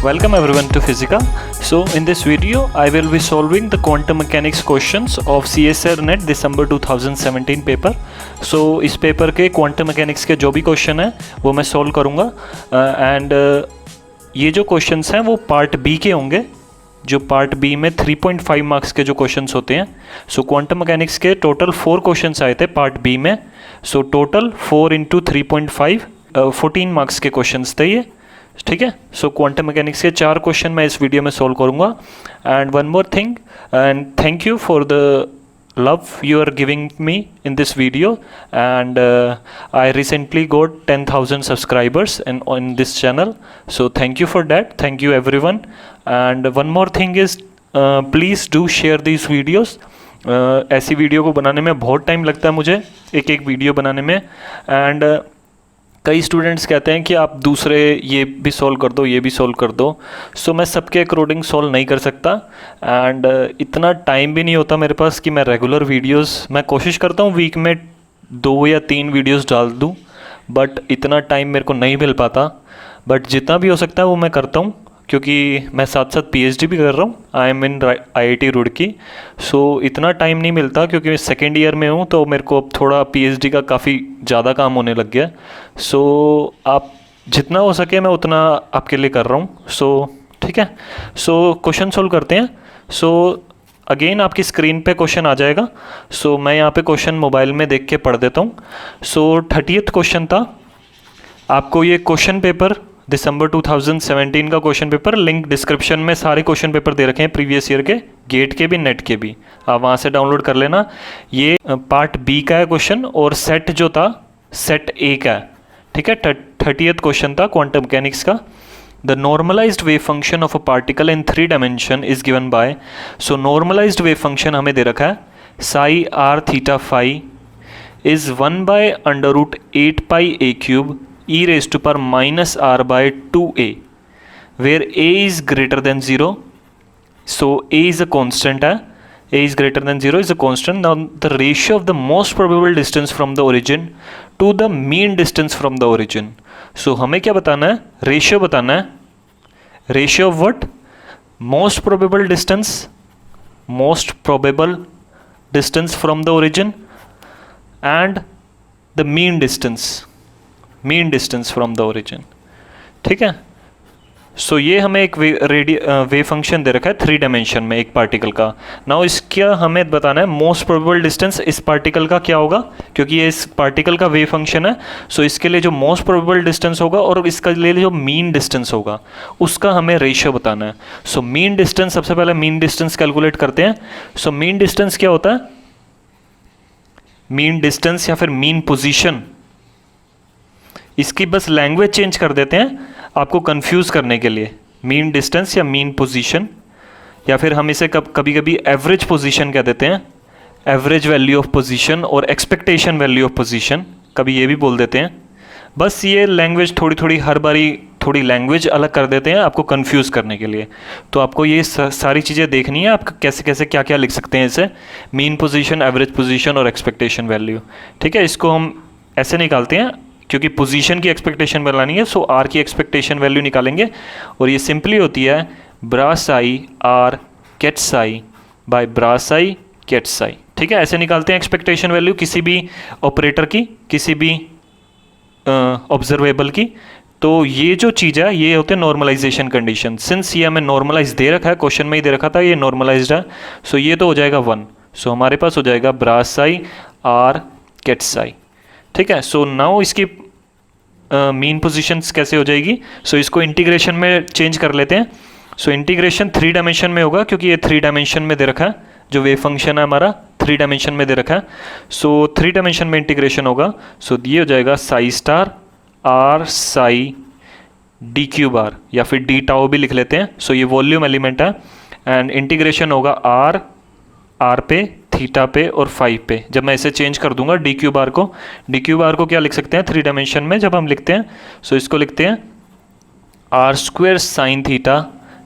Welcome everyone to Physica. So in this video I will be solving the quantum mechanics questions of CSIR NET December 2017 paper. So इस paper के quantum mechanics के जो भी question है वो मैं solve करूँगा एंड ये जो क्वेश्चंस हैं वो पार्ट बी के होंगे. जो पार्ट बी में 3.5 मार्क्स के जो क्वेश्चंस होते हैं. सो क्वांटम मैकेनिक्स के टोटल 4 क्वेश्चंस आए थे पार्ट बी में. सो टोटल 4 इंटू 3.5 14 मार्क्स के क्वेश्चंस थे ये. ठीक है. सो क्वांटम मैकेनिक्स के 4 क्वेश्चन मैं इस वीडियो में सॉल्व करूंगा. And one more thing, and thank you for the love you are giving me in this video, and I recently got 10,000 subscribers on this channel, so thank you for that. Thank you everyone. And one more thing is please do share these videos. ऐसी video को बनाने में बहुत time लगता है मुझे, एक video बनाने में. एंड कई स्टूडेंट्स कहते हैं कि आप दूसरे ये भी सॉल्व कर दो, ये भी सॉल्व कर दो. सो मैं सबके अकॉर्डिंग सॉल्व नहीं कर सकता एंड इतना टाइम भी नहीं होता मेरे पास कि मैं रेगुलर वीडियोस, मैं कोशिश करता हूँ वीक में 2 या 3 वीडियोस डाल दूँ, बट इतना टाइम मेरे को नहीं मिल पाता. बट जितना भी हो सकता है वो मैं करता हूँ, क्योंकि मैं साथ साथ PhD भी कर रहा हूँ. I am in IIT Roorkee. So इतना टाइम नहीं मिलता क्योंकि मैं सेकेंड ईयर में हूँ, तो मेरे को अब थोड़ा PhD का काफ़ी ज़्यादा काम होने लग गया. सो आप जितना हो सके मैं उतना आपके लिए कर रहा हूँ. सो ठीक है. सो क्वेश्चन सोल्व करते हैं. सो अगेन आपकी स्क्रीन पे क्वेश्चन आ जाएगा. सो मैं यहाँ पे क्वेश्चन मोबाइल में देख के पढ़ देता हूँ. सो 30th क्वेश्चन था. आपको ये क्वेश्चन पेपर दिसंबर 2017 का क्वेश्चन पेपर, लिंक डिस्क्रिप्शन में सारे क्वेश्चन पेपर दे रखे हैं प्रीवियस ईयर के, गेट के भी नेट के भी, आप वहाँ से डाउनलोड कर लेना. ये पार्ट बी का है क्वेश्चन और सेट जो था सेट ए का है. ठीक है. 30th क्वेश्चन था क्वांटम मैकेनिक्स का. The normalised wave function of a particle in 3 dimension is given by. So normalised wave function हमें दे रखा है psi r theta phi is 1/√8 pi a cube e raised to power minus r by 2a, where a is greater than 0. So a is a constant है. a is greater than 0 is a constant. Now the ratio of the most probable distance from the origin to the mean distance from the origin. So हमें क्या बताना है? Ratio बताना है. Ratio of what? Most probable distance, most probable distance from the origin and the mean distance from the origin. ठीक है. सो ये हमें एक वेव फंक्शन दे रखा है 3 डायमेंशन में एक पार्टिकल का. नाउ इसका हमें बताना है मोस्ट प्रोबेबल डिस्टेंस इस पार्टिकल का क्या होगा, क्योंकि ये इस पार्टिकल का वेव फंक्शन है. सो इसके लिए जो मोस्ट प्रोबेबल डिस्टेंस होगा और इसके लिए जो मीन डिस्टेंस होगा उसका हमें रेशियो बताना है. सो मीन डिस्टेंस, सबसे पहले मीन डिस्टेंस कैलकुलेट करते हैं. सो मीन डिस्टेंस क्या होता है? मीन डिस्टेंस या फिर मीन पोजीशन, इसकी बस लैंग्वेज चेंज कर देते हैं आपको कंफ्यूज करने के लिए. मीन डिस्टेंस या मीन पोजीशन, या फिर हम इसे कभी कभी एवरेज पोजीशन कह देते हैं. एवरेज वैल्यू ऑफ पोजीशन और एक्सपेक्टेशन वैल्यू ऑफ पोजीशन कभी ये भी बोल देते हैं. बस ये लैंग्वेज थोड़ी हर बारी थोड़ी लैंग्वेज अलग कर देते हैं आपको कंफ्यूज करने के लिए. तो आपको ये सारी चीज़ें देखनी है आप कैसे कैसे क्या क्या लिख सकते हैं इसे. मीन पोजीशन, एवरेज पोजीशन और एक्सपेक्टेशन वैल्यू. ठीक है. इसको हम ऐसे निकालते हैं क्योंकि पोजीशन की एक्सपेक्टेशन बनानी है. सो आर की एक्सपेक्टेशन वैल्यू निकालेंगे और ये सिंपली होती है bras I R gets I by bras I gets I. ठीक है. ऐसे निकालते हैं एक्सपेक्टेशन वैल्यू किसी भी ऑपरेटर की, किसी भी ऑब्जर्वेबल की. तो ये जो चीज़ है ये होते हैं नॉर्मलाइजेशन कंडीशन. सिंस ये हमें नॉर्मलाइज दे रखा है, क्वेश्चन में ही दे रखा था ये नॉर्मलाइज्ड है. सो ये तो हो जाएगा 1. सो हमारे पास हो जाएगा brass I R gets I. ठीक है. सो नाउ इसकी मीन पोजीशंस कैसे हो जाएगी? सो इसको इंटीग्रेशन में चेंज कर लेते हैं. सो इंटीग्रेशन 3 डायमेंशन में होगा क्योंकि ये 3 डायमेंशन में दे रखा है. जो वेव फंक्शन है हमारा 3 डायमेंशन में दे रखा है. सो 3 डायमेंशन में इंटीग्रेशन होगा. सो ये हो जाएगा psi star r psi d cube r, या फिर डी टाओ भी लिख लेते हैं. सो ये वॉल्यूम एलिमेंट है एंड इंटीग्रेशन होगा आर पे, थीटा पे और फाई पे. जब मैं इसे चेंज कर दूंगा डी क्यूब आर को क्या लिख सकते हैं 3 डायमेंशन में जब हम लिखते हैं? सो इसको लिखते हैं r square sine theta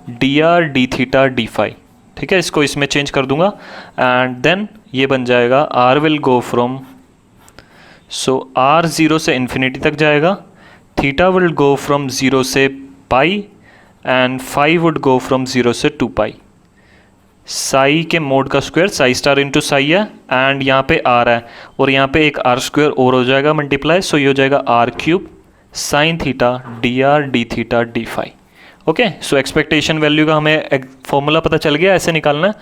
d r d theta d phi. ठीक है. इसको इसमें चेंज कर दूंगा एंड देन ये बन जाएगा r will go from, so r 0 से इन्फिनिटी तक जाएगा, थीटा विल गो फ्रॉम 0 से pi and phi would go from 0 से 2 पाई। साई के मोड का square psi star into psi है, एंड यहाँ पे आर है और यहाँ पे एक आर स्क्वायर और हो जाएगा मल्टीप्लाई, सो ये हो जाएगा r cube sine theta d r d theta d phi. Okay, so expectation value का हमें फॉर्मूला पता चल गया, ऐसे निकालना है।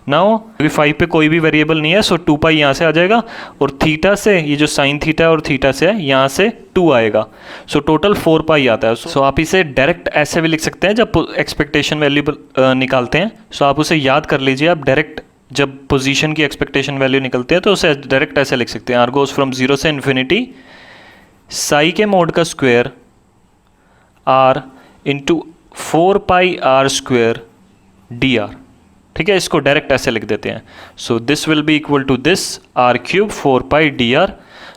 नाउ फाई पे कोई भी वेरिएबल नहीं है, सो 2 पाई यहाँ से आ जाएगा और थीटा से ये जो साइन थीटा और थीटा से है यहाँ से 2 आएगा, सो टोटल 4 पाई आता है। सो आप इसे डायरेक्ट ऐसे भी लिख सकते हैं जब एक्सपेक्टेशन वैल्यू निकालते हैं, सो आप उसे याद कर लीजिए। आप डायरेक्ट जब पोजीशन की एक्सपेक्टेशन वैल्यू निकलते हैं तो उसे डायरेक्ट ऐसे लिख सकते हैं, आर गोज फ्रॉम 0 से इन्फिनिटी साई के मोड का square R into 4 pi R square D R. ठीक है, इसको डायरेक्ट ऐसे लिख देते हैं। So this will be equal to this R cube 4 pi D are.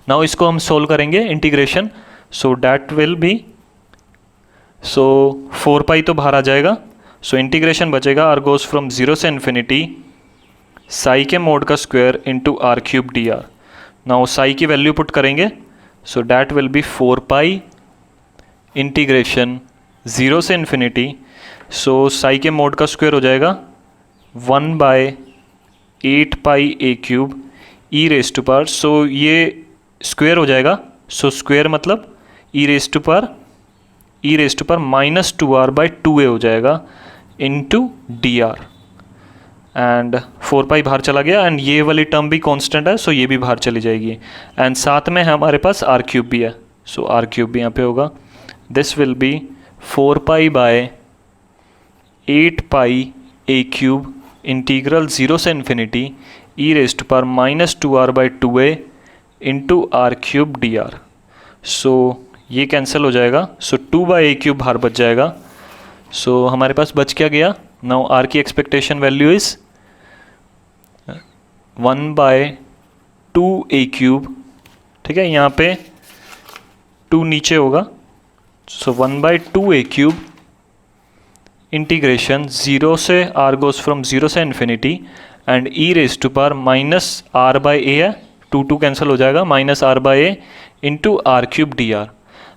Now इसको हम सोल्व करेंगे integration, so that will be, so 4 pi तो बाहर आ जाएगा, सो इंटीग्रेशन बचेगा आर गोज फ्रॉम 0 से इन्फिनिटी साई के मोड का square into are cube D R. Now Sai की वैल्यू पुट करेंगे, सो that will be 4 pi integration 0 से इन्फिनिटी, सो साई के मोड का स्क्वायर हो जाएगा 1/8 pi A cube E raise to power, so ये स्क्वायर हो जाएगा, सो स्क्वायर मतलब ई रेस टू पावर -2r/2a हो जाएगा इंटू डी आर, एंड 4 पाई बाहर चला गया, एंड ये वाली टर्म भी कांस्टेंट है, सो ये भी बाहर चली जाएगी, एंड साथ में हमारे पास आर क्यूब भी है, सो आर क्यूब भी यहाँ पे होगा। This will be 4 pi by 8 pi A cube integral 0 से infinity E raise to power -2r/2a into are cube D R. So ये कैंसिल हो जाएगा, सो 2/a क्यूब बाहर बच जाएगा, सो हमारे पास बच क्या गया। नाउ आर की expectation value is 1/2a cube. ठीक है, यहाँ पे 2 नीचे होगा, सो 1/2a क्यूब इंटीग्रेशन 0 से आर गोज फ्रॉम 0 से infinity and e raise to power -r/a है, 2 कैंसिल हो जाएगा, -r/a into are cube D R.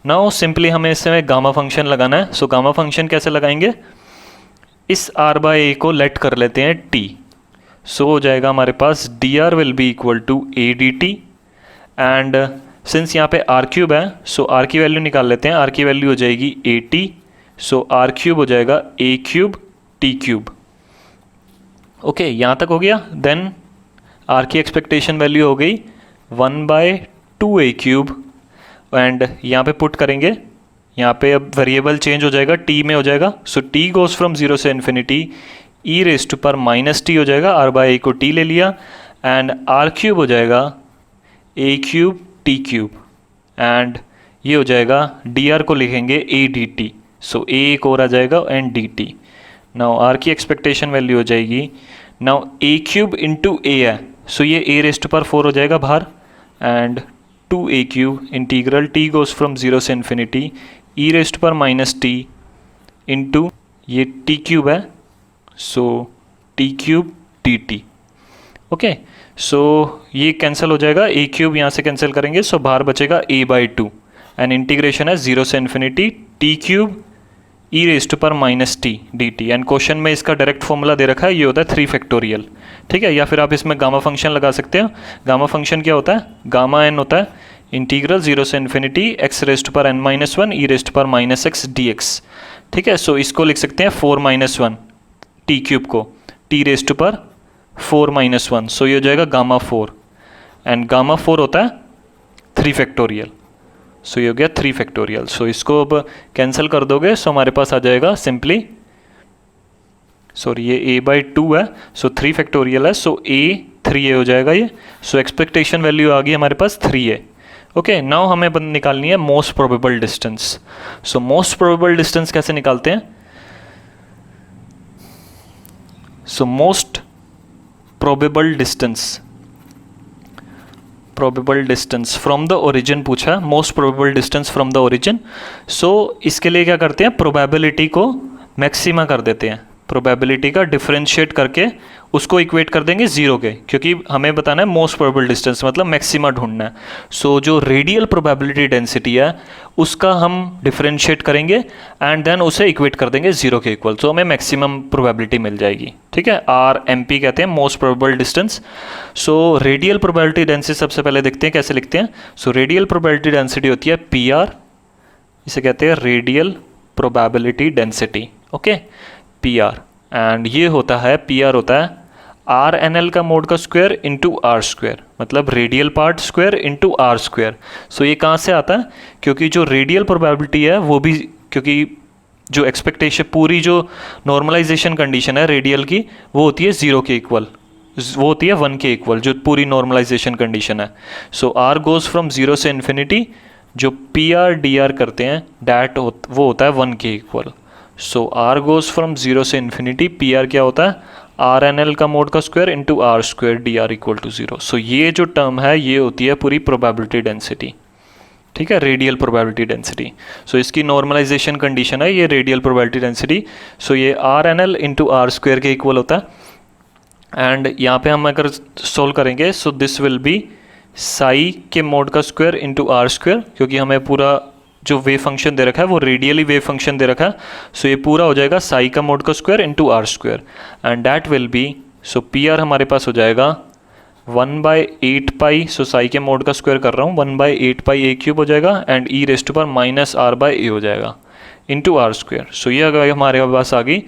Now simply हमें इसमें गामा फंक्शन लगाना है, सो गामा फंक्शन कैसे लगाएंगे, इस r/a को लेट कर लेते हैं t, सो हो जाएगा हमारे पास dr will be equal to a dt, and since यहाँ पे आर क्यूब है, सो आर की वैल्यू निकाल लेते हैं, आर की वैल्यू हो जाएगी 80, सो आर क्यूब हो जाएगा a cube t cube. Okay, यहाँ तक हो गया। देन आर की एक्सपेक्टेशन वैल्यू हो गई 1/2a क्यूब, एंड यहाँ पे पुट करेंगे, यहाँ पे अब वेरिएबल चेंज हो जाएगा, t में हो जाएगा, सो t गोज फ्रॉम 0 से infinity E raise to power -t हो जाएगा, r/a को t ले लिया, एंड आर क्यूब हो जाएगा a cube t cube, and ये हो जाएगा dr को लिखेंगे a dt, सो a एक और आ जाएगा एंड dt। नाउ r की एक्सपेक्टेशन वैल्यू हो जाएगी, now a cube into a है, सो ये a रेस टू पावर 4 हो जाएगा बाहर, and 2a cube integral t goes from 0 से infinity E raise to power -t into ये t क्यूब है, so t cube dt। Okay, so ये cancel हो जाएगा, a क्यूब यहाँ से कैंसिल करेंगे, सो बाहर बचेगा a/2, एंड इंटीग्रेशन है 0 से infinity t cube E raise to power -t dt, and question में इसका डायरेक्ट फॉर्मूला दे रखा है, ये होता है 3 फैक्टोरियल। ठीक है, या फिर आप इसमें गामा फंक्शन लगा सकते हो। गामा फंक्शन क्या होता है, गामा n होता है इंटीग्रल 0 से infinity x raise to power n-1 e raise to power -x dx। ठीक है, सो इसको लिख सकते हैं 4-1 t क्यूब को t रेस टू पावर 4-1, सो ये हो जाएगा गामा 4, एंड गामा 4 होता है 3 फैक्टोरियल, सो ये हो गया 3 फैक्टोरियल। सो इसको अब कैंसिल कर दोगे, सो हमारे पास आ जाएगा सिंपली, सॉरी ये a/2 है, सो 3 फैक्टोरियल है, सो a 3a हो जाएगा ये, सो एक्सपेक्टेशन वैल्यू आ गई हमारे पास 3a। ओके, नाउ हमें निकालनी है most probable distance. So most probable distance कैसे निकालते हैं, so most probable distance from the origin पूछा है, most probable distance from the origin. So इसके लिए क्या करते हैं, प्रोबेबिलिटी को मैक्सिमा कर देते हैं। प्रोबेबिलिटी का डिफरेंशिएट करके उसको इक्वेट कर देंगे ज़ीरो के, क्योंकि हमें बताना है मोस्ट प्रोबेबल डिस्टेंस मतलब मैक्सिमा ढूंढना है। सो जो रेडियल प्रोबेबिलिटी डेंसिटी है उसका हम डिफरेंशिएट करेंगे एंड देन उसे इक्वेट कर देंगे ज़ीरो के इक्वल, तो हमें मैक्सिमम प्रोबेबिलिटी मिल जाएगी। ठीक है, RMP कहते हैं most probable distance. So radial probability density सबसे पहले देखते हैं कैसे लिखते हैं। सो रेडियल प्रोबेबिलिटी डेंसिटी होती है PR, इसे कहते हैं radial probability density. Okay, PR, and ये होता है PR होता है RNL का मोड का स्क्वायर इंटू R स्क्वायर, मतलब radial part square into R square. So ये कहाँ से आता है, क्योंकि जो रेडियल प्रोबेबिलिटी है वो भी, क्योंकि जो एक्सपेक्टेशन पूरी जो नॉर्मलाइजेशन कंडीशन है रेडियल की वो होती है ज़ीरो के इक्वल, वो होती है 1 के इक्वल जो पूरी नॉर्मलाइजेशन कंडीशन है। सो R गोज़ फ्रॉम ज़ीरो से इन्फिनिटी, जो PR DR करते हैं डैट वो होता है 1 के equal. So R goes from zero से इन्फिनिटी, PR क्या होता है RNL का मोड का square into R square DR equal to zero. So ये जो टर्म है ये होती है पूरी प्रोबेबिलिटी डेंसिटी। ठीक है, रेडियल प्रोबेबिलिटी डेंसिटी। सो इसकी नॉर्मलाइजेशन कंडीशन है ये रेडियल प्रोबेबिलिटी डेंसिटी। सो ये RNL इंटू R स्क्वायर के इक्वल होता है। एंड यहाँ पे हम अगर सोल्व करेंगे सो दिस विल बी साई के मोड का स्क्वायर इंटू R स्क्वायर, क्योंकि हमें पूरा जो वेव फंक्शन दे रखा है वो रेडियली वेव फंक्शन दे रखा है। सो ये पूरा हो जाएगा साई का मोड का square into R square, and that will be, so PR हमारे पास हो जाएगा 1/8 पाई, सो साई के मोड का स्क्वायर कर रहा हूँ 1/8 पाई A³ हो जाएगा, and e raise to power minus R/A हो जाएगा इंटू R स्क्वायर। सो ये अगर हमारे पास आ गई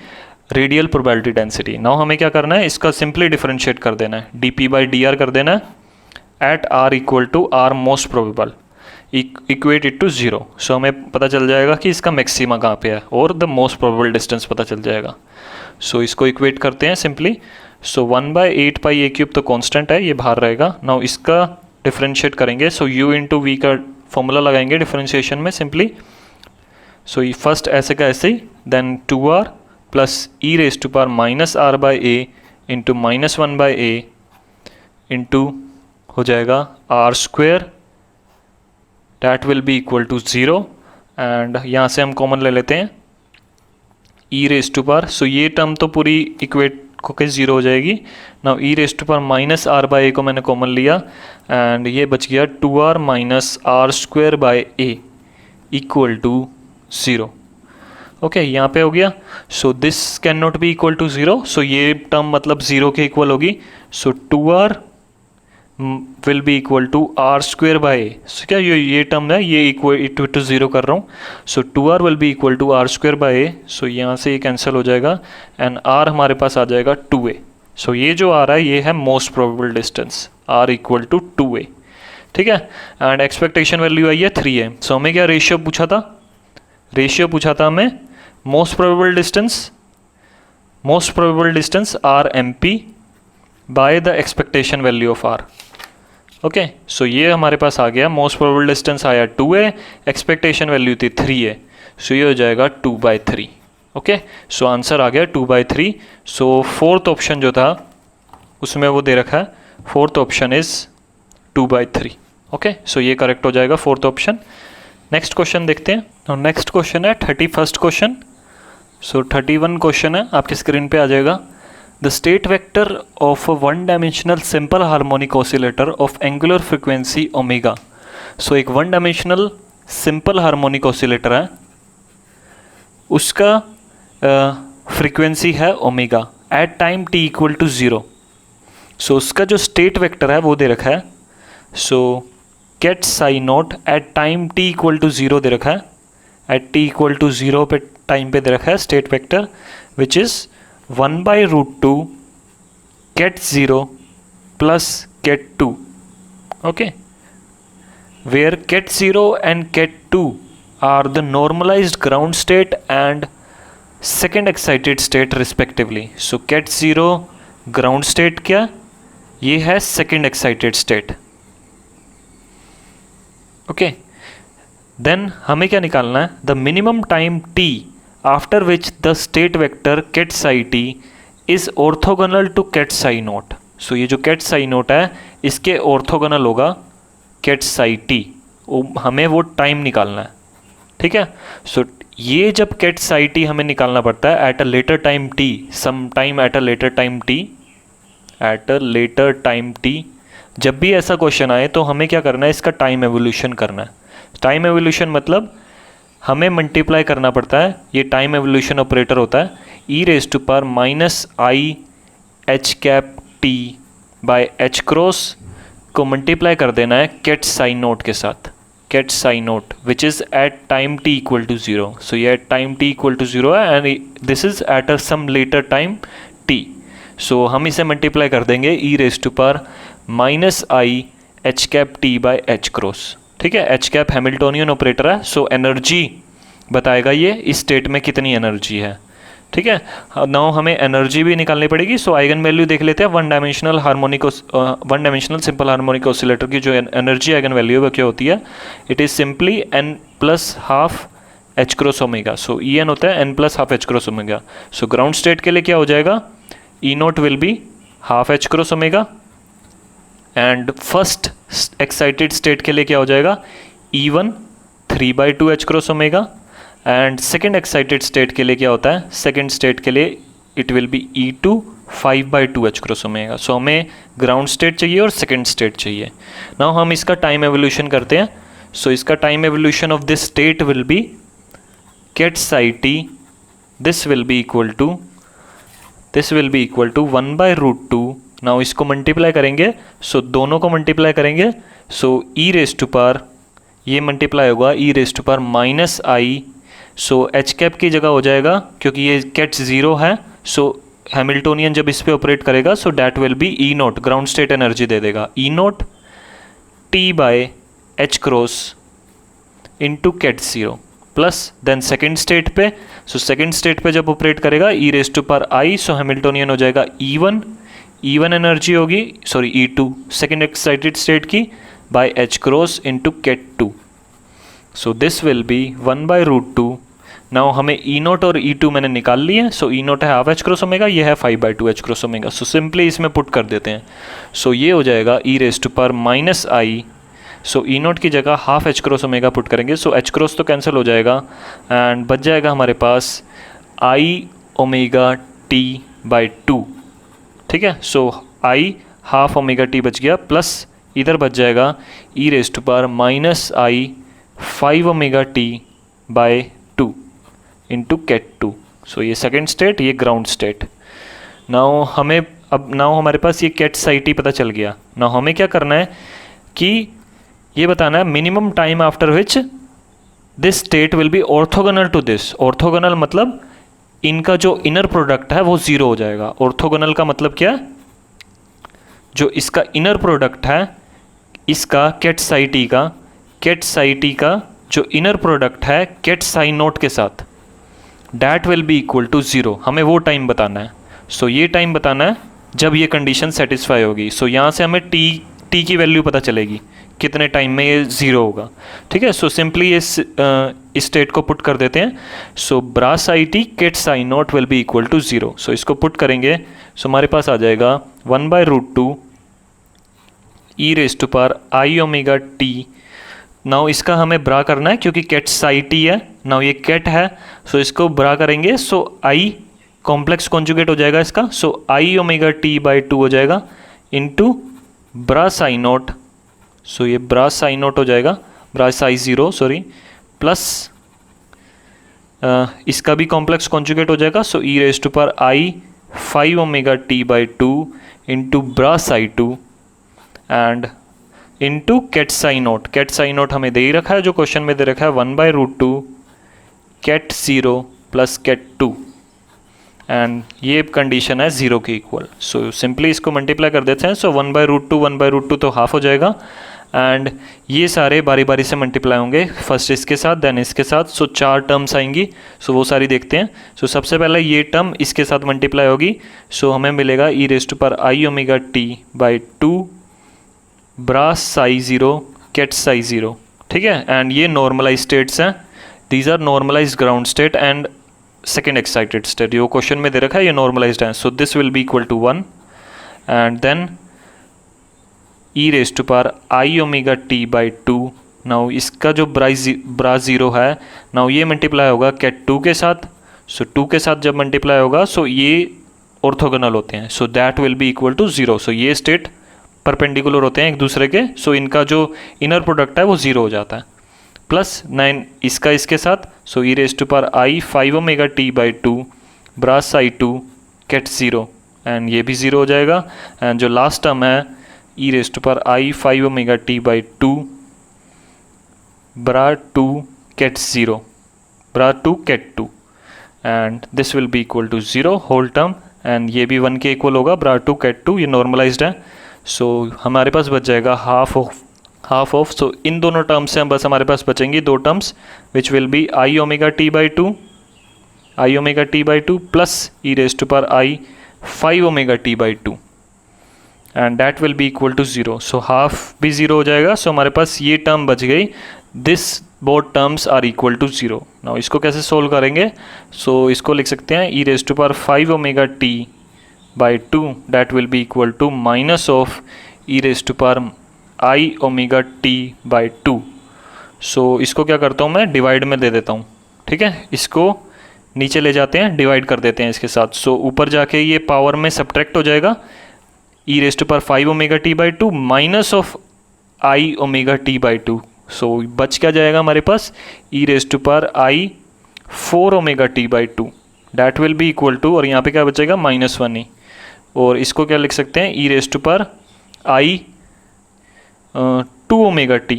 रेडियल प्रोबेबिलिटी डेंसिटी। नाउ हमें क्या करना है, इसका सिंपली डिफरेंशिएट कर देना है, dP/dr कर देना है at R equal to R most probable, equate it to zero. So हमें पता चल जाएगा कि इसका मैक्सिमा कहाँ पे है और द मोस्ट प्रोबेबल डिस्टेंस पता चल जाएगा। सो इसको इक्वेट करते हैं सिंपली। सो 1/8 पाई A³ तो कांस्टेंट है, ये बाहर रहेगा। नाउ इसका डिफरेंशिएट करेंगे, सो U इंटू वी का फॉर्मूला लगाएंगे डिफरेंशिएशन में सिंपली। सो ये फर्स्ट ऐसे का ऐसे ही, then 2R plus e raise to power minus R/A into minus 1/A into हो जाएगा R square, that will be equal to zero, and यहाँ से हम कॉमन ले लेते हैं e raise to power. So ये टर्म तो पूरी इक्वेट को के ज़ीरो हो जाएगी। Now e raise to power minus R/A को मैंने कॉमन लिया, एंड ये बच गया 2R minus R square by A equal to zero. Okay, यहाँ पे हो गया। So this can not be equal to zero, so ये टर्म मतलब ज़ीरो के इक्वल होगी। So 2R will be equal to R square by A। So क्या ये टर्म है ये इक्वल टू ज़ीरो कर रहा हूँ। So 2R will be equal to R square by A। So यहाँ से ये कैंसिल हो जाएगा एंड R हमारे पास आ जाएगा 2A। सो ये जो आ रहा है ये है most probable distance, R equal to 2A। ठीक है, एंड एक्सपेक्टेशन वैल्यू आई है 3A। सो हमें क्या रेशियो पूछा था, रेशियो पूछा था हमें most probable distance RMP by the expectation value of R। Okay, so ये हमारे पास आ गया, मोस्ट प्रोबेबल डिस्टेंस आया 2A, एक्सपेक्टेशन वैल्यू थी 3A। सो ये हो जाएगा 2/3। ओके, सो आंसर आ गया 2/3। सो फोर्थ ऑप्शन जो था उसमें वो दे रखा है, fourth option is 2/3। Okay, so ये करेक्ट हो जाएगा फोर्थ ऑप्शन। नेक्स्ट क्वेश्चन देखते हैं। तो नेक्स्ट क्वेश्चन है 31st क्वेश्चन। सो 31 क्वेश्चन है, आपकी स्क्रीन पे आ जाएगा। The state vector of a one-dimensional simple harmonic oscillator of angular frequency omega. So एक one-dimensional simple harmonic oscillator है, उसका frequency है omega at time t equal to 0. So उसका जो state vector है वो दे रखा है। So get psi naught at time t equal to 0 दे रखा है, at t equal to 0 पे टाइम पे दे रखा है state vector which is 1/√2 get 0 plus get 2. Okay, where get 0 and get 2 are the normalized ground state and second excited state respectively. So get 0 ground state क्या, ये है second excited state. Okay, then हमें क्या निकालना है, the minimum time t after which the state vector get psi t is orthogonal to get psi naught. So ये जो get psi naught है इसके orthogonal होगा get psi t, हमें वो टाइम निकालना है। ठीक है, सो ये जब कैट साई टी हमें निकालना पड़ता है at a later time t, some time at a later time t, at a later time t, जब भी ऐसा क्वेश्चन आए तो हमें क्या करना है, इसका टाइम एवोल्यूशन करना है। टाइम एवोल्यूशन मतलब हमें मल्टीप्लाई करना पड़ता है, ये टाइम एवोल्यूशन ऑपरेटर होता है, ई raise to power minus I H cap T by H cross को मल्टीप्लाई कर देना है कैट साई नोट के साथ, ket psi naught which is at time T equal to zero. So ये at time T equal to zero है and this is at a some later time T. So हम इसे multiply कर देंगे E raise to power minus I H cap T by H cross. ठीक है, H cap Hamiltonian operator है, so energy बताएगा ये इस स्टेट में कितनी एनर्जी है। ठीक है, नाउ हमें एनर्जी भी निकालनी पड़ेगी। सो आइगन वैल्यू देख लेते हैं। One dimensional simple harmonic oscillator की जो एनर्जी आइगन वैल्यू है वो क्या होती है, it is simply N plus half H cross omega. So E N होता है N plus half H cross omega. So ground state के लिए क्या हो जाएगा, E naught will be half H cross omega and first excited state के लिए क्या हो जाएगा, E one 3/2 H cross omega and second excited state के लिए क्या होता है, सेकेंड स्टेट के लिए it will be E two 5/2 H cross omega. So हमें ग्राउंड स्टेट चाहिए और सेकेंड स्टेट चाहिए। नाउ हम इसका टाइम एवोल्यूशन करते हैं। सो इसका time evolution of this state will be ket psi T, this will be equal to 1/√2। Now इसको मल्टीप्लाई करेंगे, सो दोनों को मल्टीप्लाई करेंगे, so E raise to power ये मल्टीप्लाई होगा E raise to power minus I, so H cap की जगह हो जाएगा क्योंकि ये कैट ज़ीरो है, सो हैमिल्टोनियन जब इस पे ऑपरेट करेगा so that will be E naught, ground state energy दे देगा E naught T by H cross into ket zero plus then second state पे, सो सेकेंड स्टेट पे जब ऑपरेट करेगा E raise to power I, so Hamiltonian हो जाएगा E one energy होगी, sorry E two second excited state की by H cross into ket two. So this will be 1/√2। Now हमें ई note और ई to मैंने निकाल लिए हैं। सो ई नोट है हाफ एच क्रॉस ओमेगा, ये है 5/2 H cross omega. So simply इसमें पुट कर देते हैं। सो ये हो जाएगा ई raise to power minus I, so E naught की जगह half H cross omega put करेंगे, सो एच क्रॉस तो कैंसिल हो जाएगा एंड बच जाएगा हमारे पास आई ओमेगा टी बाई 2। ठीक है, so I half omega T बच गया प्लस इधर बच जाएगा ई raise to power minus I 5 omega T by 2 into ket 2। So ये सेकेंड स्टेट, ये ग्राउंड स्टेट। नाउ हमारे पास ये कैट साई टी पता चल गया। नाउ हमें क्या करना है कि ये बताना है minimum time after which this state will be orthogonal to this. Orthogonal मतलब इनका जो इनर प्रोडक्ट है वो ज़ीरो हो जाएगा। ऑर्थोगोनल का मतलब क्या है, जो इसका इनर प्रोडक्ट है इसका कैट साई टी का जो इनर प्रोडक्ट है कैट साई नोट के साथ, that will be equal to zero. हमें वो टाइम बताना है। सो ये टाइम बताना है जब ये कंडीशन सेटिस्फाई होगी। सो यहाँ से हमें टी की वैल्यू पता चलेगी कितने टाइम में ये ज़ीरो होगा। ठीक है, सो सिंपली इस स्टेट को पुट कर देते हैं। So bras I T ket psi naught will be equal to zero. So इसको पुट करेंगे, सो हमारे पास आ जाएगा 1/√2 E raise to power I omega T. Now इसका हमें ब्रा करना है क्योंकि कैट साई टी है। नाउ ये कैट है, सो इसको ब्रा करेंगे, सो आई कॉम्प्लेक्स कॉन्जुगेट हो जाएगा इसका, so i omega T by 2 हो जाएगा into bra psi naught. So ये ब्रा साई नोट हो जाएगा, bra psi zero sorry, plus इसका भी कॉम्प्लेक्स कॉन्जुगेट हो जाएगा, so E raise to power i 5 omega T by 2 into bra psi 2 and into ket psi naught. Ket psi naught हमें दे ही रखा है, जो क्वेश्चन में दे रखा है 1/√2 कैट 0 प्लस कैट 2 एंड ये कंडीशन है 0 के इक्वल। सो सिंपली इसको मल्टीप्लाई कर देते हैं। सो 1/√2 तो हाफ हो जाएगा एंड ये सारे बारी बारी से मल्टीप्लाई होंगे, फर्स्ट इसके साथ देन इसके साथ। सो 4 टर्म्स आएंगी, सो वो सारी देखते हैं। सो सबसे पहले ये टर्म इसके साथ मल्टीप्लाई होगी, सो हमें मिलेगा e raise to power I omega T by 2 ब्रास साई 0 कैट साई 0। ठीक है, एंड ये नॉर्मलाइज स्टेट्स हैं, these are normalise ground state and second excited state. जो क्वेश्चन में दे रखा है ये नॉर्मलाइज्ड है, so this will be equal to 1 and then e raise to power I omega T by 2। Now इसका जो ब्रा ज़ीरो है, नाउ ये मल्टीप्लाई होगा कैट 2 के साथ। सो 2 के साथ जब मल्टीप्लाई होगा सो ये ऑर्थोगोनल होते हैं, so that will be equal to 0। So ये स्टेट परपेंडिकुलर होते हैं एक दूसरे के, सो इनका जो इनर प्रोडक्ट है वो 0 हो जाता है। प्लस 9 इसका इसके साथ, so E raise to power i 5 omega T by 2 ब्रास आई 2 कैट 0, एंड ये भी 0 हो जाएगा। एंड जो लास्ट टर्म है ई raise to power i 5 omega T by 2 ब्रा 2 ket 0, bra 2 ket 2, and this will be equal to 0 whole term, and ये भी 1 के इक्वल होगा। ब्रा 2 कैट 2 ये नॉर्मलाइज्ड है, सो हमारे पास बच जाएगा हाफ ऑफ। सो इन दोनों टर्म्स से बस हमारे पास बचेंगी दो terms which will be i omega T by 2 plus e raise to power i 5 omega T by 2, and that will be equal to 0। So half भी 0 हो जाएगा, सो हमारे पास ये टर्म बच गई। This both terms are equal to 0। Now इसको कैसे सोल्व करेंगे? सो इसको लिख सकते हैं e raise to power 5 omega T by 2 that will be equal to minus of e raise to power I omega T by 2। So इसको क्या करता हूँ मैं, डिवाइड में दे देता हूँ, ठीक है। इसको नीचे ले जाते हैं, डिवाइड कर देते हैं इसके साथ। सो ऊपर जाके ये पावर में सब्ट्रैक्ट हो जाएगा, ई raise to power 5 omega T by 2 minus of i omega T by 2। So बच क्या जाएगा हमारे पास, e raise to power i 4 omega T by 2 that will be equal to, और यहाँ पे क्या बचेगा -1 ही, और इसको क्या लिख सकते हैं, e raise to power i 2 omega t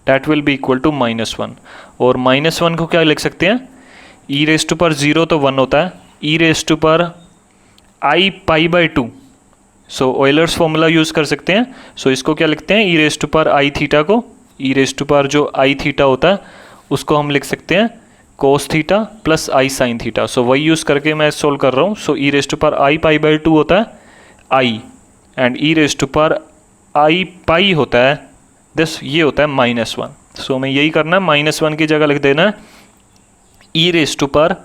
that will be equal to -1, और -1 को क्या लिख सकते हैं, ई रेज टू पावर 0 तो 1 होता है, ई raise to power i pi by 2। So Euler's formula use कर सकते हैं। सो इसको क्या लिखते हैं, e raise to power i theta को, ई रेज टू पावर जो आई थीटा होता है उसको हम लिख सकते हैं cos theta plus i sine theta. So वही यूज़ करके मैं सोल्व कर रहा हूँ। So E raise to power i pi by 2 होता है i, and e raise to power i pi होता है दिस, ये होता है -1। सो हमें यही करना है, -1 की जगह लिख देना है ई raise to power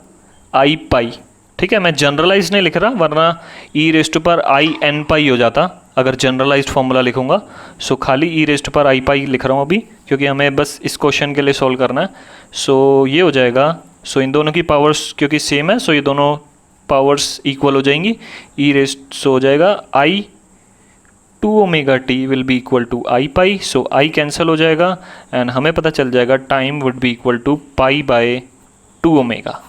i pi, ठीक है। मैं जनरलाइज नहीं लिख रहा, वरना e raise to power i n pi हो जाता अगर जनरलाइज्ड फॉर्मूला लिखूंगा। सो खाली e raise to power i pi लिख रहा हूँ अभी, क्योंकि हमें बस इस क्वेश्चन के लिए सॉल्व करना है। सो ये हो जाएगा, सो इन दोनों की पावर्स क्योंकि सेम है, सो ये दोनों पावर्स इक्वल हो जाएंगी। ई रेज सो हो जाएगा i 2 omega t will be equal to i pi, so i cancel हो जाएगा, एंड हमें पता चल जाएगा time would be equal to pi by 2 omega.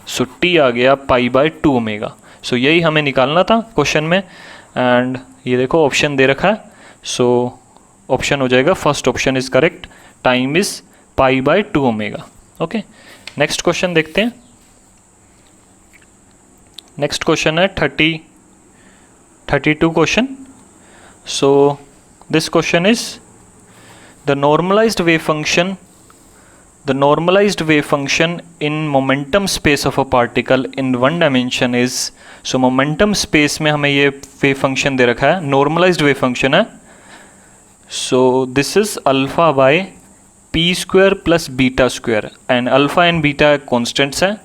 So t आ गया पाई बाय 2 ओमेगा। सो यही हमें निकालना था क्वेश्चन में, एंड ये देखो ऑप्शन दे रखा है। सो ऑप्शन हो जाएगा, first option is correct, time is pi by 2 omega. Okay, next question देखते हैं। नेक्स्ट क्वेश्चन है 32 question. So this question is the normalised wave function in momentum space of a particle in one dimension is, so momentum space में हमें ये wave function दे रखा है, normalized wave function है। so this is alpha by p square plus beta square, and alpha and beta constants है।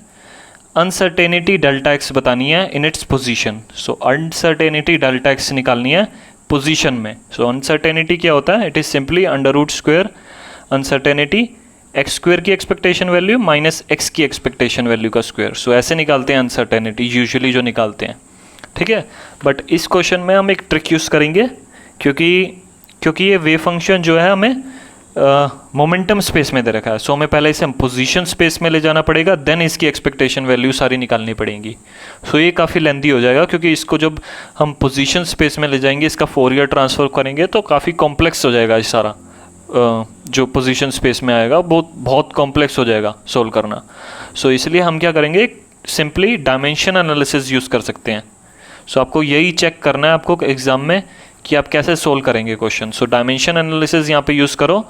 uncertainty delta x बतानी है in its position, so uncertainty delta x निकालनी है position में। so uncertainty क्या होता है, it is simply under root square uncertainty x square की एक्सपेक्टेशन वैल्यू माइनस एक्स की एक्सपेक्टेशन वैल्यू का स्क्वायर। सो ऐसे निकालते हैं अनसर्टेनिटी यूजुअली जो निकालते हैं, ठीक है। बट इस क्वेश्चन में हम एक ट्रिक यूज़ करेंगे, क्योंकि ये वेव फंक्शन जो है हमें मोमेंटम स्पेस में दे रखा है। सो हमें पहले इसे हम पोजीशन स्पेस में ले जाना पड़ेगा, देन इसकी एक्सपेक्टेशन वैल्यू सारी निकालनी पड़ेंगी। सो ये काफ़ी लेंदी हो जाएगा, क्योंकि इसको जब हम पोजीशन स्पेस में ले जाएंगे, इसका फोरियर ट्रांसफर करेंगे तो काफ़ी कॉम्प्लेक्स हो जाएगा। इस सारा जो पोजीशन स्पेस में आएगा बहुत कॉम्प्लेक्स हो जाएगा सोल्व करना। सो इसलिए हम क्या करेंगे, सिंपली डायमेंशन एनालिसिस यूज़ कर सकते हैं। सो आपको यही चेक करना है आपको एग्जाम में कि आप कैसे सोल्व करेंगे क्वेश्चन। सो डायमेंशन एनालिसिस यहाँ पे यूज़ करो,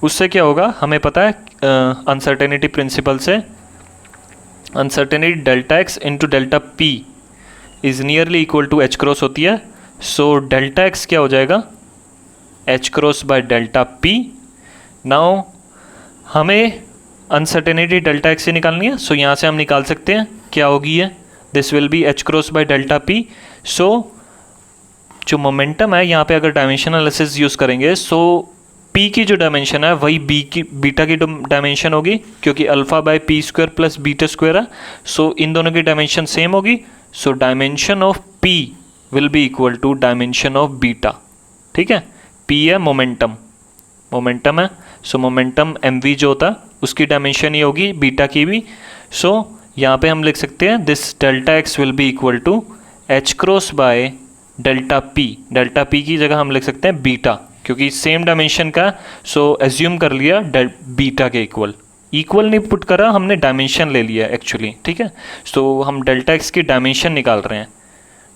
उससे क्या होगा हमें पता है अनसर्टेनिटी प्रिंसिपल से, uncertainty delta x into delta p is nearly equal to h cross होती है। सो डेल्टा एक्स क्या हो जाएगा, h cross by delta p. Now हमें अनसर्टेनिटी डेल्टा एक्स से निकालनी है। सो यहाँ से हम निकाल सकते हैं क्या होगी ये, this will be h cross by delta p. So जो मोमेंटम है यहाँ पे अगर डायमेंशन एनालिसिस यूज़ करेंगे, सो पी की जो डायमेंशन है वही बीटा की डायमेंशन होगी, क्योंकि alpha by p square plus beta square है। सो इन दोनों की डायमेंशन सेम होगी। So dimension of p will be equal to dimension of beta. ठीक है, पी है मोमेंटम है। सो मोमेंटम mv जो होता है उसकी डायमेंशन ही होगी बीटा की भी। सो यहाँ पे हम लिख सकते हैं this delta x will be equal to h cross by delta p की जगह हम लिख सकते हैं बीटा, क्योंकि सेम डायमेंशन का। सो एज्यूम कर लिया बीटा के इक्वल नहीं पुट करा हमने, डायमेंशन ले लिया एक्चुअली। ठीक है, सो हम डेल्टा एक्स की डायमेंशन निकाल रहे हैं।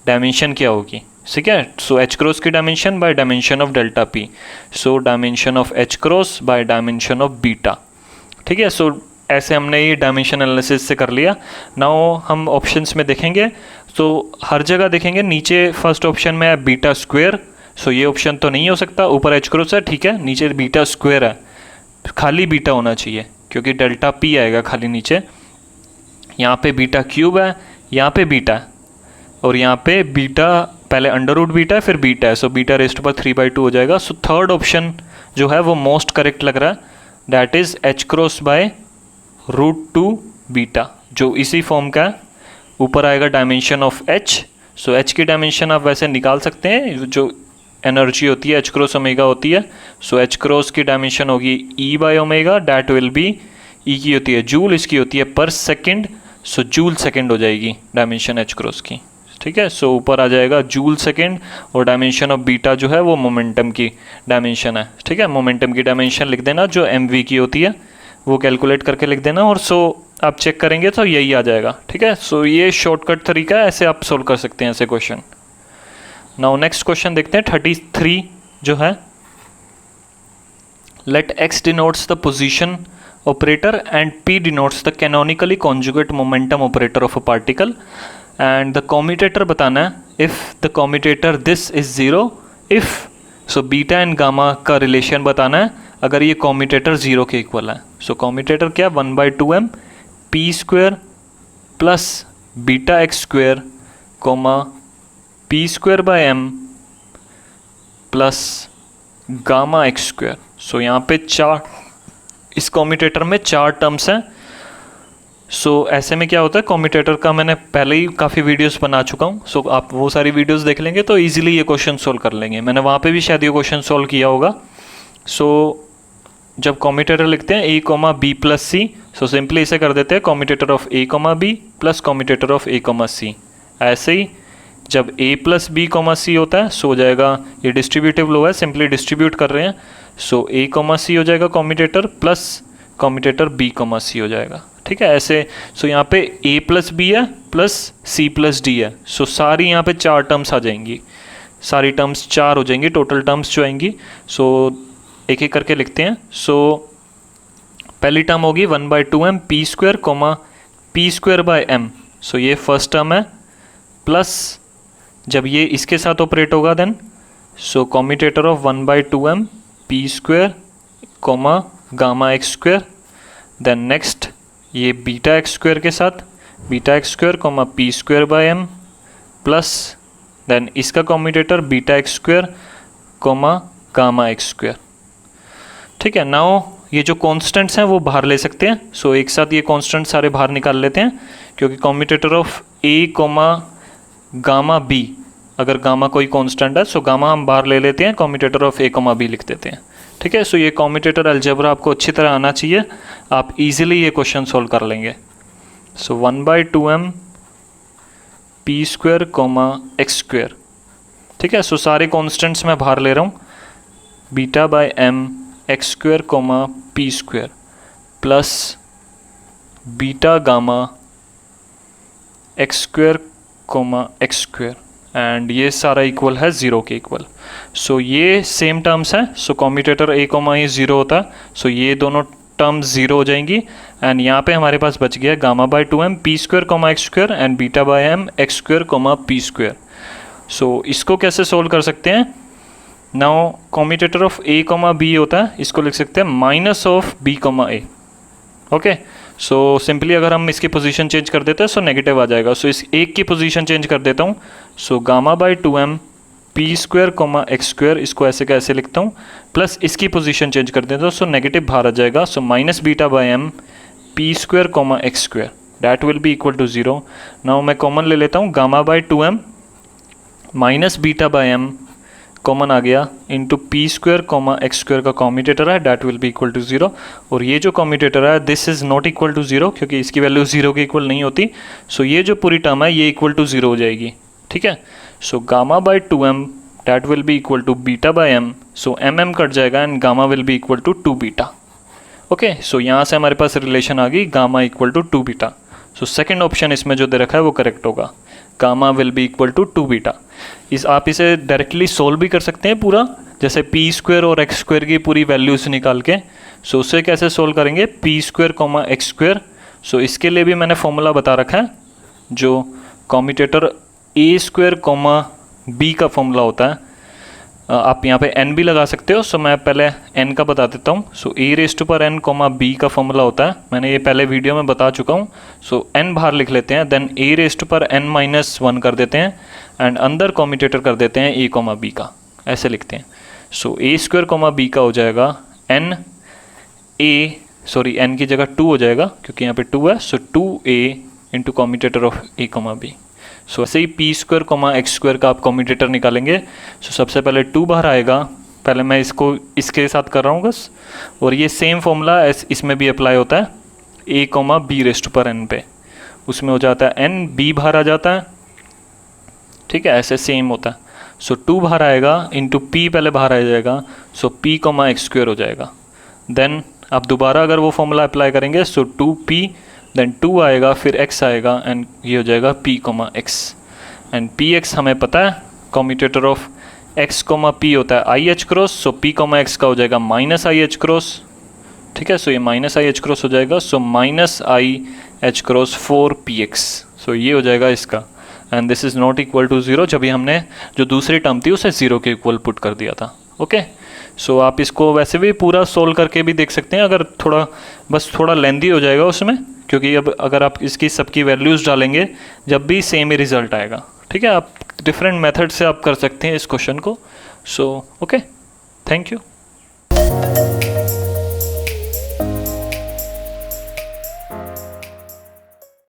डायमेंशन क्या होगी, ठीक है। सो एच क्रॉस की dimension by dimension of delta p. So dimension of h cross by dimension of beta. ठीक है, सो ऐसे हमने ये डायमेंशन एनालिसिस से कर लिया। नाउ हम ऑप्शंस में देखेंगे तो हर जगह देखेंगे नीचे फर्स्ट ऑप्शन में है बीटा स्क्वायर। सो ये ऑप्शन तो नहीं हो सकता, ऊपर एच क्रॉस है, ठीक है, नीचे बीटा स्क्वायर है, खाली बीटा होना चाहिए क्योंकि डेल्टा पी आएगा खाली नीचे। यहाँ पे बीटा क्यूब है, यहाँ पे बीटा है, और यहाँ पे बीटा पहले अंडर रूट बीटा है फिर बीटा है। सो बीटा रेस्ट पर 3/2 हो जाएगा। सो थर्ड ऑप्शन जो है वो मोस्ट करेक्ट लग रहा है, that is H cross bye √2 beta, जो इसी फॉर्म का है। ऊपर आएगा dimension of H. So H की डायमेंशन आप वैसे निकाल सकते हैं, जो एनर्जी होती है एच क्रॉस ओमेगा होती है। सो एच क्रॉस की डायमेंशन होगी e by omega, that will be, e की होती है जूल, इसकी होती है पर सेकेंड। सो जूल सेकेंड हो जाएगी डायमेंशन एच क्रॉस की। ठीक है, सो ऊपर आ जाएगा जूल सेकेंड, और डायमेंशन ऑफ बीटा जो है वो मोमेंटम की डायमेंशन है। ठीक है, मोमेंटम की डायमेंशन लिख देना, जो mv की होती है वो कैलकुलेट करके लिख देना, और सो आप चेक करेंगे तो यही आ जाएगा। ठीक है, सो ये शॉर्टकट तरीका है, ऐसे आप सोल्व कर सकते हैं ऐसे क्वेश्चन। नाउ नेक्स्ट क्वेश्चन देखते हैं 33 जो है, late x denotes the position operator and p denotes the canonically conjugate momentum operator of a particle and the commutator बताना है। if the commutator this is 0, if so beta and gamma का relation बताना है अगर ये commutator 0 के equal है। सो commutator क्या, 1/2m p square plus beta x square comma p square by m plus gamma x square. So यहाँ पे इस कॉम्यूटेटर में 4 टर्म्स हैं। सो ऐसे में क्या होता है, कॉम्यूटेटर का मैंने पहले ही काफ़ी वीडियोस बना चुका हूँ। सो आप वो सारी वीडियोस देख लेंगे तो इजीली ये क्वेश्चन सोल्व कर लेंगे। मैंने वहाँ पे भी शायद ये क्वेश्चन सोल्व किया होगा। सो जब कॉम्यूटेटर लिखते हैं a, b plus c, so simply इसे कर देते हैं commutator of a, b plus commutator of a, c। ऐसे ही जब a प्लस b, c होता है सो हो जाएगा, ये डिस्ट्रीब्यूटिव लो है, सिंपली डिस्ट्रीब्यूट कर रहे हैं। सो a, c हो जाएगा commutator plus commutator b, c हो जाएगा। ठीक है, ऐसे। सो यहाँ पे a प्लस b है प्लस c प्लस d है। सो सारी यहाँ पे 4 टर्म्स आ जाएंगी, सारी टर्म्स 4 हो जाएंगी टोटल टर्म्स जो आएंगी। सो एक एक करके लिखते हैं। सो पहली टर्म होगी 1/2m p square comma p square by m। So ये फर्स्ट टर्म है, प्लस जब ये इसके साथ ऑपरेट होगा then so commutator of 1/2m p square comma gamma x square. Then next ये बीटा एक्स स्क्वायर के साथ beta x square comma p square by m plus then इसका commutator beta x square comma gamma x square. ठीक है, now ये जो constants हैं वो बाहर ले सकते हैं। सो एक साथ ये कॉन्स्टेंट सारे बाहर निकाल लेते हैं, क्योंकि commutator of a comma gamma b, अगर गामा कोई कांस्टेंट है सो गामा हम बाहर ले लेते हैं, कॉम्यूटेटर ऑफ a, b लिख देते हैं। ठीक है, सो ये कॉम्यूटेटर अलजेब्रा आपको अच्छी तरह आना चाहिए, आप इजीली ये क्वेश्चन सोल्व कर लेंगे। So 1/2m p square comma x square. ठीक है, सो सारे कॉन्स्टेंट्स मैं बाहर ले रहा हूँ, beta by m x square comma p square plus beta gamma x square comma x square, and ये सारा इक्वल है 0 के इक्वल। सो ये सेम टर्म्स है। सो कॉम्यूटेटर a, ये 0 होता है, सो ये दोनों टर्म्स 0 हो जाएंगी, एंड यहाँ पे हमारे पास बच गया gamma by 2m p square comma x square and beta by m x square comma p square. So इसको कैसे सोल्व कर सकते हैं, now commutator of a, b होता है, इसको लिख सकते हैं minus of b, a। Okay, so simply अगर हम इसकी पोजीशन चेंज कर देते हैं सो नेगेटिव आ जाएगा। सो इस एक की पोजीशन चेंज कर देता हूँ। So gamma by 2m p square comma x square, इसको ऐसे का ऐसे लिखता हूँ, प्लस इसकी पोजीशन चेंज कर देता हूँ, सो नेगेटिव बाहर आ जाएगा, so minus beta by m p square comma x square that will be equal to 0। Now मैं कॉमन ले लेता हूँ, gamma by 2m minus beta by m common आ गया into p square comma x square का commutator है, that will be equal to 0। और ये जो कॉम्यूटेटर है this is not equal to 0 क्योंकि इसकी वैल्यू 0 के इक्वल नहीं होती, सो ये जो पूरी टर्म है ये इक्वल टू 0 हो जाएगी, ठीक है। So gamma by 2m that will be equal to beta by m, so mm cut जाएगा and gamma will be equal to 2 beta. Okay, so यहाँ से हमारे पास रिलेशन आ गई gamma equal to 2 beta. So second option इसमें जो दे रखा है वो करेक्ट होगा, gamma will be equal to 2 beta. आप इसे डायरेक्टली सोल्व भी कर सकते हैं पूरा, जैसे पी स्क्वायर और एक्स स्क्वायर की पूरी वैल्यूज निकाल के। सो उसे कैसे सोल्व करेंगे, p square comma x square, so इसके लिए भी मैंने फॉर्मूला बता रखा है, जो commutator a square comma b का फॉर्मूला होता है, आप यहाँ पे n भी लगा सकते हो। सो मैं पहले n का बता देता हूँ। सो ए रेस टू पर n कॉमा बी का फॉर्मूला होता है, मैंने ये पहले वीडियो में बता चुका हूँ। सो n बाहर लिख लेते हैं, देन ए रेस टू पर n माइनस 1 कर देते हैं एंड अंदर कॉम्यूटेटर कर देते हैं a कॉमा बी का, ऐसे लिखते हैं। सो ए स्क्वायर कॉमा बी का हो जाएगा n की जगह 2 हो जाएगा क्योंकि यहाँ पे 2 है, so 2a into commutator of a comma b. So ऐसे ही p square comma x square का आप कॉम्यूटेटर निकालेंगे। सो सबसे पहले 2 बाहर आएगा, पहले मैं इसको इसके साथ कर रहा हूँ बस, और ये सेम फॉर्मूला इसमें भी अप्लाई होता है a कॉमा बी रेस्ट पर n पे, उसमें हो जाता है n, b बाहर आ जाता है, ठीक है, ऐसे सेम होता है। सो 2 बाहर आएगा इंटू p पहले बाहर आ जाएगा, सो p कॉमा एक्स स्क्वायर हो जाएगा। देन आप दोबारा अगर वो फॉर्मूला अप्लाई करेंगे, सो 2p देन 2 आएगा, फिर x आएगा एंड ये हो जाएगा p comma x, and px हमें पता है commutator of x comma p होता है i h cross, so p comma x का हो जाएगा माइनस i h क्रॉस, ठीक है। सो ये माइनस i h क्रॉस हो जाएगा, so minus i h cross 4px, so ये हो जाएगा इसका, and this is not equal to 0, जब हमने जो दूसरी टर्म थी उसे 0 के इक्वल पुट कर दिया था। ओके, सो आप इसको वैसे भी पूरा सोल्व करके भी देख सकते हैं, अगर थोड़ा लेंदी हो जाएगा उसमें, क्योंकि अब अगर आप इसकी सबकी वैल्यूज़ डालेंगे जब भी सेम ही रिजल्ट आएगा, ठीक है। आप डिफरेंट मेथड से आप कर सकते हैं इस क्वेश्चन को। So okay, thank you.